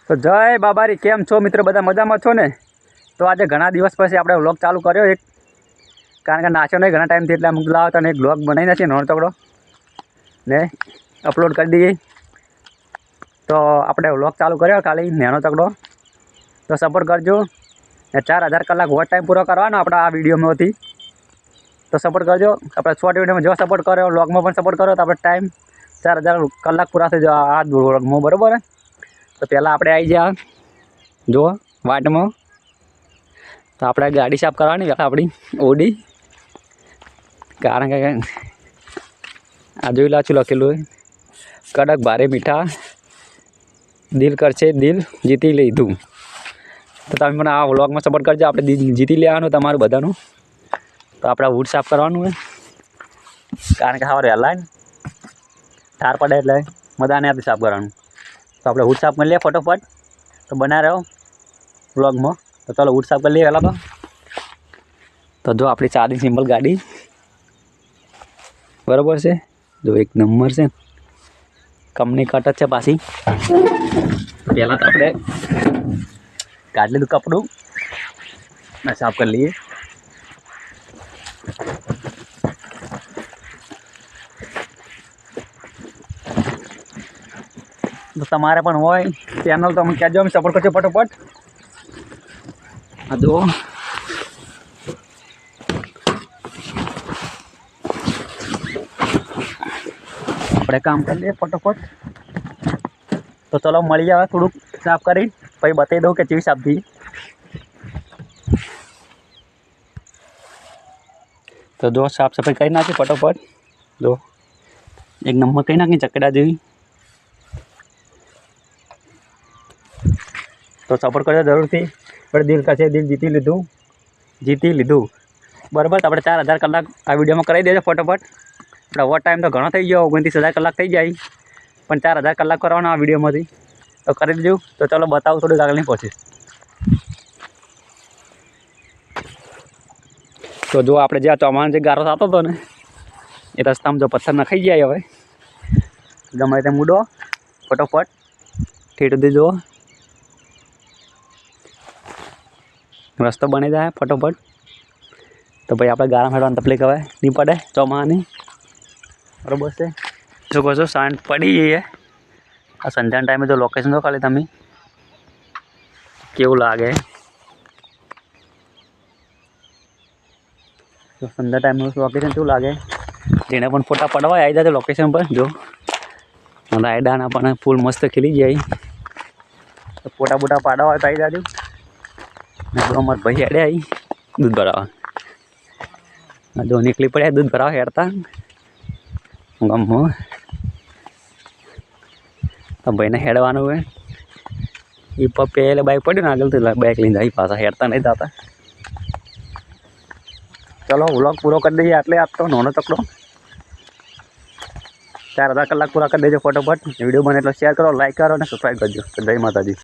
તો જય બાબારી, કેમ છો મિત્રો? બધા મજામાં છો ને? તો આજે ઘણા દિવસ પછી આપણે વ્લોગ ચાલુ કર્યો એક, કારણ કે નાચ્યો નહીં ઘણા ટાઈમથી, એટલે અમુક લાવો તને એક વ્લોગ બનાવી નાખીએ નાનો તકડો ને અપલોડ કરી દઈએ. તો આપણે વ્લોગ ચાલુ કર્યો ખાલી નાનો તકડો, તો સપોર્ટ કરજો ને 4000 કલાક વોચ ટાઈમ પૂરો કરવાનો આપણે આ વિડીયોમાંથી. તો સપોર્ટ કરજો. આપણે શોર્ટ વિડીયોમાં જો સપોર્ટ કર્યો, વ્લોગમાં પણ સપોર્ટ કર્યો તો આપણે ટાઈમ 4000 કલાક પૂરા થઈ જાય આ વ્લોગમાં, બરાબર? તો પહેલાં આપણે આવી ગયા જો વાટમાં. તો આપણે ગાડી સાફ કરવાની આપણી ઓડી, કારણ કે આ જોઈ લાચું લખેલું હોય, કડક ભારે મીઠા દિલ કરશે દિલ જીતી લીધું. તો તમે મને આ વ્લોગમાં સપોર્ટ કરજો. આપણે જીતી લેવાનું તમારું બધાનું. તો આપણે વુડ સાફ કરવાનું હોય, કારણ કે હવે વહેલા ને ઠાર પડે એટલે મજા નહીં આવતી સાફ કરવાનું. તો આપણે વુડ સાફ કરી લઈએ ફટોફટ. તો બના રહ્યો વ્લોગમાં. તો ચાલો વુડ સાફ કરી લઈએ પહેલાં. તો જો આપણી સાદી સિમ્પલ ગાડી બરાબર છે, જો એક નંબર છે, કંપની કટ જ છે પાછી. પહેલાં તો આપણે કાઢી લીધું કપડું ને સાફ કરી લઈએ. તો તમારે પણ હોય ચેનલ તો અમે કહેજો, અમે સપોર્ટ કરજો ફટોફટ. આ જુઓ આપણે કામ કરી લઈએ ફટોફટ. તો ચલો મળી આવે થોડુંક સાફ કરી, પછી બતાવી દઉં કે કેવી સાફ થઈ. તો જો સાફ સફાઈ કરી નાખી ફટોફટ. જો એક નંબર કરી નાખી ચકડા જેવી. તો સપોર્ટ કરજો જરૂરથી. આપણે દિલ કરશે દિલ જીતી લીધું બરાબર. તો આપણે 4000 કલાક આ વિડીયોમાં કરાવી દેજો ફટોફટ. આપણે ઓવર ટાઈમ તો ઘણો થઈ ગયો, 29000 કલાક થઈ જાય, પણ 4000 કલાક કરવાનો આ વિડીયોમાંથી. તો કરી દેજો. તો ચાલો બતાવું થોડુંક આગળની પ્રોસેસ. તો જો આપણે જ્યાં ચોમાનો જે ગારો થતો હતો ને, એ રસ્તામાં જો પથ્થર નખાઈ જાય હવે ગમે તે મૂડો ફટોફટ ઠેઠ સુધી જુઓ રસ્તો બની જાય ફટોફટ. તો ભાઈ આપણે ગારા ફેરવાની તકલીફ હવે નહીં પડે ચોમાની, બરાબર છે. શું કહો છો? સાંજ પડી જઈએ આ સંધ્યાના ટાઈમે. જો લોકેશન તો ખાલી તમે કેવું લાગે. તો સંધ્યા ટાઈમનું લોકેશન કેવું લાગે, જેને પણ ફોટા પડવા આવી જાય લોકેશન પર. જો રાયડાના પણ ફૂલ મસ્ત ખીલી જાય, તો ફોટા બોટા પાડવા હોય તો આવી જાજો. જો અમારે ભાઈ હેડે આવી દૂધ ભરાવા. જો નીકળી પડ્યા દૂધ ભરાવા હેડતા ગામમાં. તો ભાઈને હેડવાનું હોય, એ પહેલે બાઇક પડ્યું ને આગળ તો બાઇક લઈને જાય પાછા, હેડતા નહીં જતા. ચલો વ્લોગ પૂરો કરી દઈએ આટલે. આપતો નાનો તકડો 4000 કલાક પૂરા કરી દેજો ફટોફટ. વિડીયો બને એટલે શેર કરો, લાઈક કરો અને સબસ્ક્રાઈબ કરજો. જય માતાજી.